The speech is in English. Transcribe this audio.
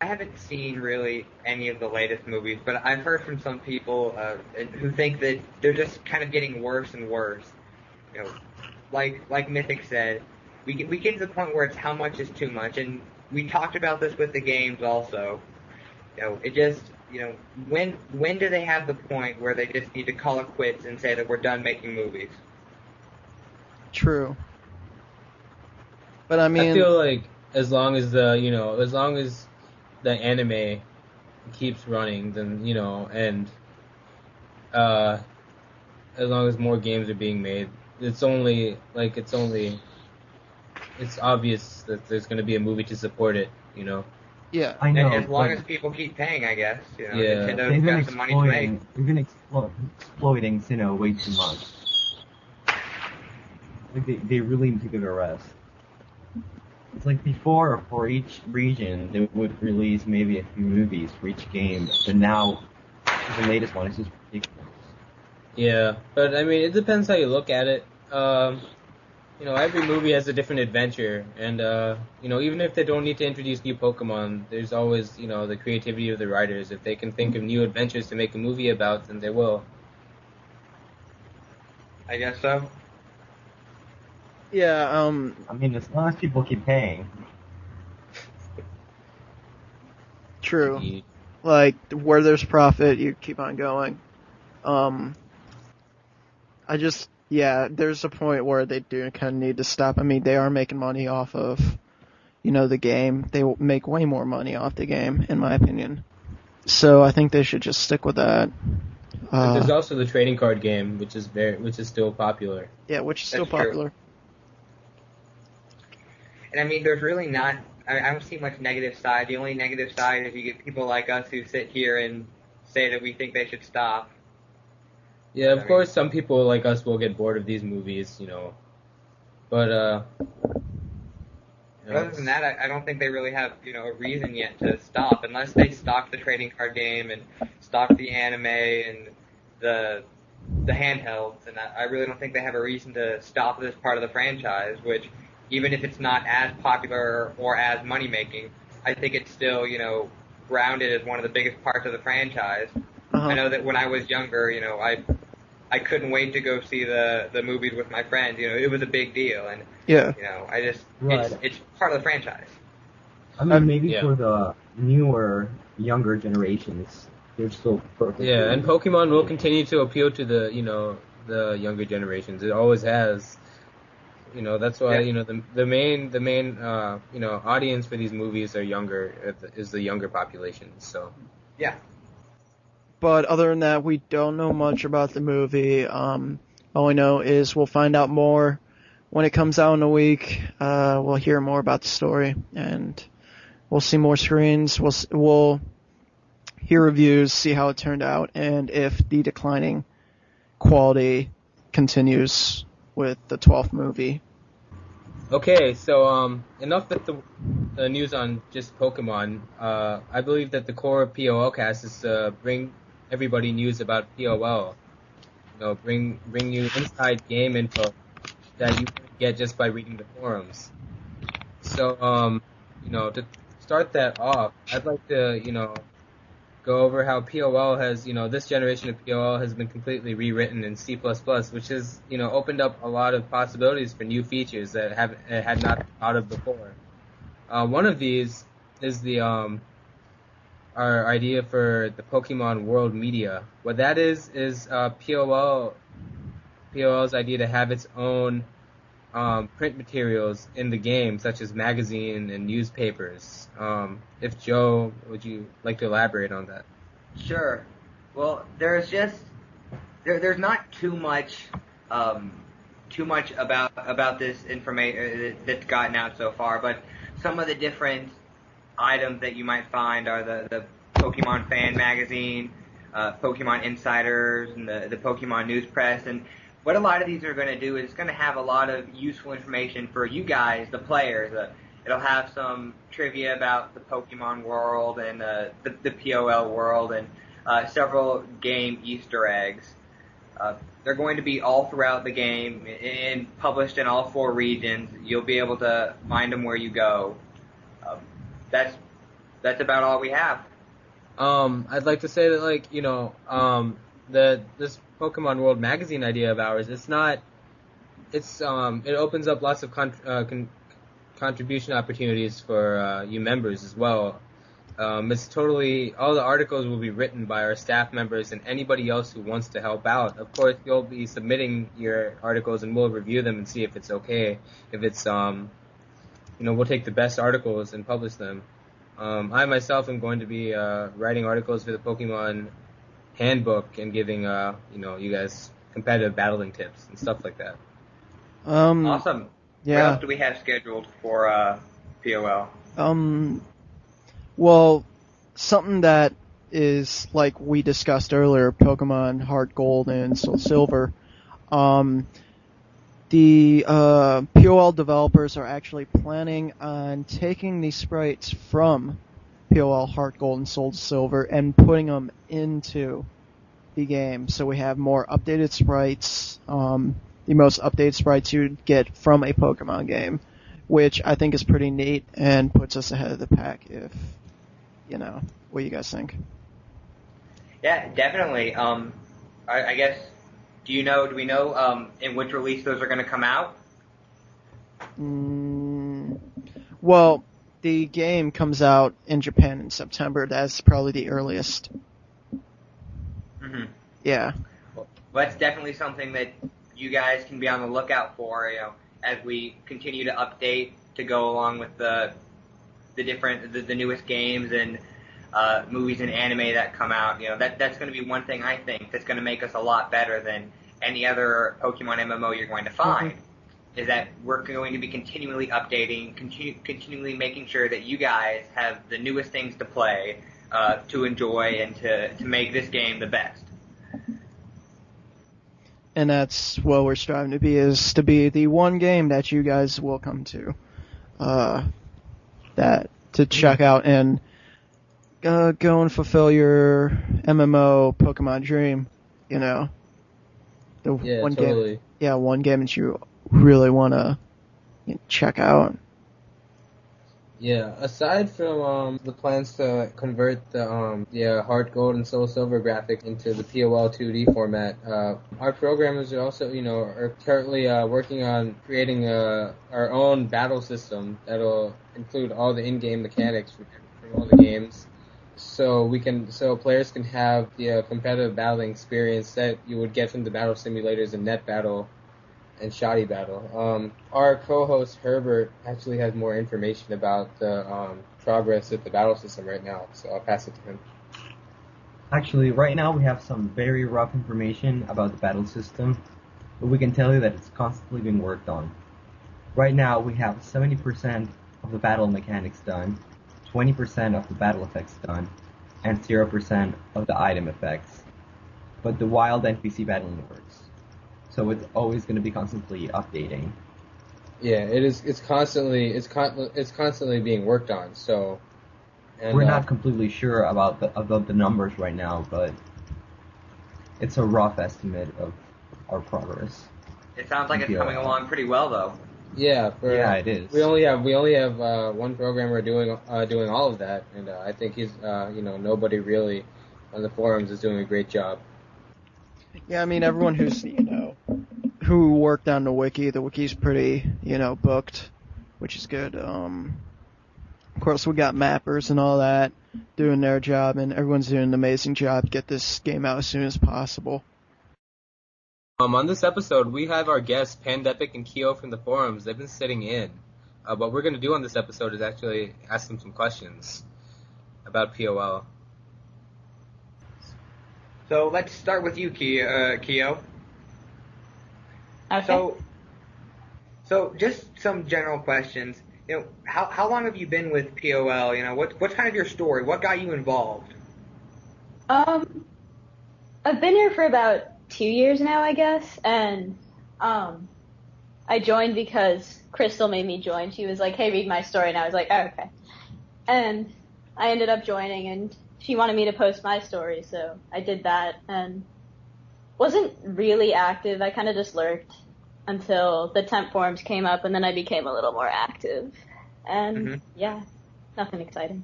I haven't seen really any of the latest movies, but I've heard from some people who think that they're just kind of getting worse and worse. You know, like MythiK said, we get to the point where it's how much is too much, and we talked about this with the games also. It just when do they have the point where they just need to call it quits and say that we're done making movies? True. But I mean, I feel like as long as the anime keeps running, then and as long as more games are being made, it's obvious that there's going to be a movie to support it. Yeah. I know. As long as people keep paying, I guess. Yeah. Nintendo's got some money to make. They've been exploiting Sinnoh way too much. Like they really need to give it a rest. It's like before, for each region, they would release maybe a few movies for each game, but now, the latest one is just ridiculous. Yeah, but I mean, it depends how you look at it. Every movie has a different adventure, and even if they don't need to introduce new Pokemon, there's always the creativity of the writers. If they can think of new adventures to make a movie about, then they will. I guess so. Yeah, I mean, as long as people keep paying. True. Like, where there's profit, you keep on going. There's a point where they do kind of need to stop. I mean, they are making money off of, the game. They will make way more money off the game, in my opinion. So I think they should just stick with that. There's also the trading card game, which is still popular. Yeah, which is still That's true. popular. And I mean, there's really not. I don't see much negative side. The only negative side is you get people like us who sit here and say that we think they should stop. Yeah, of course, some people like us will get bored of these movies, But other than that, I don't think they really have a reason yet to stop, unless they stock the trading card game and stock the anime and the handhelds. And I really don't think they have a reason to stop this part of the franchise, which, even if it's not as popular or as money-making, I think it's still, grounded as one of the biggest parts of the franchise. Uh-huh. I know that when I was younger, I couldn't wait to go see the movies with my friends. It was a big deal, and Yeah. It's part of the franchise. I mean, maybe for the newer, younger generations, they're still perfect. Yeah, and Pokemon will continue to appeal to the younger generations. It always has. That's why the main audience for these movies are younger, is the younger population. So Yeah. But other than that, we don't know much about the movie. All we know is we'll find out more when it comes out in a week. We'll hear more about the story, and we'll see more screens. We'll hear reviews, see how it turned out, and if the declining quality continues with the 12th movie. Okay, so enough with the news on just Pokemon. I believe that the core of POLcast is to bring everybody news about POL. Bring you inside game info that you can get just by reading the forums. So, to start that off, I'd like to, go over how POL has, this generation of POL has been completely rewritten in C++, which has, opened up a lot of possibilities for new features that had not thought of before. One of these is our idea for the Pokemon World Media. What that is POL's idea to have its own print materials in the game, such as magazine and newspapers. If Joe, would you like to elaborate on that? Sure. Well, there's not too much about this information that's gotten out so far, but some of the different items that you might find are the Pokemon Fan Magazine, Pokemon Insiders, and the Pokemon News Press. And what a lot of these are going to do is it's going to have a lot of useful information for you guys, the players. It'll have some trivia about the Pokemon world and the POL world, and several game Easter eggs. They're going to be all throughout the game and published in all 4 regions. You'll be able to find them where you go. That's that's about all we have. I'd like to say that, like, you know, this Pokemon World magazine idea of ours, it opens up lots of contribution opportunities for you members as well. It's totally, all the articles will be written by our staff members and anybody else who wants to help out. Of course, you'll be submitting your articles and we'll review them and see if it's okay. If it's, we'll take the best articles and publish them. I myself am going to be writing articles for the Pokemon handbook and giving, you guys competitive battling tips and stuff like that. Awesome. Yeah. What else do we have scheduled for POL? Well, something that is, like we discussed earlier, Pokemon Heart Gold and Soul Silver. The POL developers are actually planning on taking these sprites from POL Heart Gold and Soul Silver and putting them into the game. So we have more updated sprites, the most updated sprites you'd get from a Pokemon game, which I think is pretty neat and puts us ahead of the pack if, what do you guys think? Yeah, definitely. I guess, do we know in which release those are going to come out? Well, the game comes out in Japan in September. That's probably the earliest. Mm-hmm. Yeah. Well, that's definitely something that you guys can be on the lookout for, as we continue to update to go along with the newest games and movies and anime that come out. That's going to be one thing I think that's going to make us a lot better than any other Pokemon MMO you're going to find. Mm-hmm. Is that we're going to be continually updating, continually making sure that you guys have the newest things to play, to enjoy, and to make this game the best. And that's what we're striving to be, is to be the one game that you guys will come to, to check out and go and fulfill your MMO Pokemon dream, one totally. One game that you really want to check out. Yeah, aside from the plans to convert the Heart Gold and Soul Silver graphic into the POL 2D format, our programmers are also, are currently working on creating our own battle system that'll include all the in-game mechanics from all the games, so players can have the competitive battling experience that you would get from the battle simulators in Net Battle and Shoddy Battle. Our co-host Herbert actually has more information about the progress with the battle system right now, so I'll pass it to him. Actually, right now we have some very rough information about the battle system, but we can tell you that it's constantly being worked on. Right now we have 70% of the battle mechanics done, 20% of the battle effects done, and 0% of the item effects. But the wild NPC battling works. So it's always going to be constantly updating. Yeah, it is. It's constantly being worked on. So we're not completely sure about the numbers right now, but it's a rough estimate of our progress. It sounds like it's coming along pretty well, though. Yeah, it is. We only have one programmer doing all of that, and I think he's nobody really on the forums is doing a great job. Yeah, I mean, everyone who's, who worked on the wiki's pretty, booked, which is good. Of course, we got mappers and all that doing their job, and everyone's doing an amazing job to get this game out as soon as possible. On this episode, we have our guests, Pandepic and Kiyo from the forums. They've been sitting in. What we're going to do on this episode is actually ask them some questions about POL. So let's start with you, Kiyo. Okay. So just some general questions. How long have you been with POL? What's kind of your story? What got you involved? I've been here for about 2 years now, I guess, and I joined because Crystal made me join. She was like, "Hey, read my story," and I was like, "Oh, okay." And I ended up joining, and she wanted me to post my story, so I did that, and wasn't really active. I kind of just lurked until the temp forums came up, and then I became a little more active. And yeah, nothing exciting.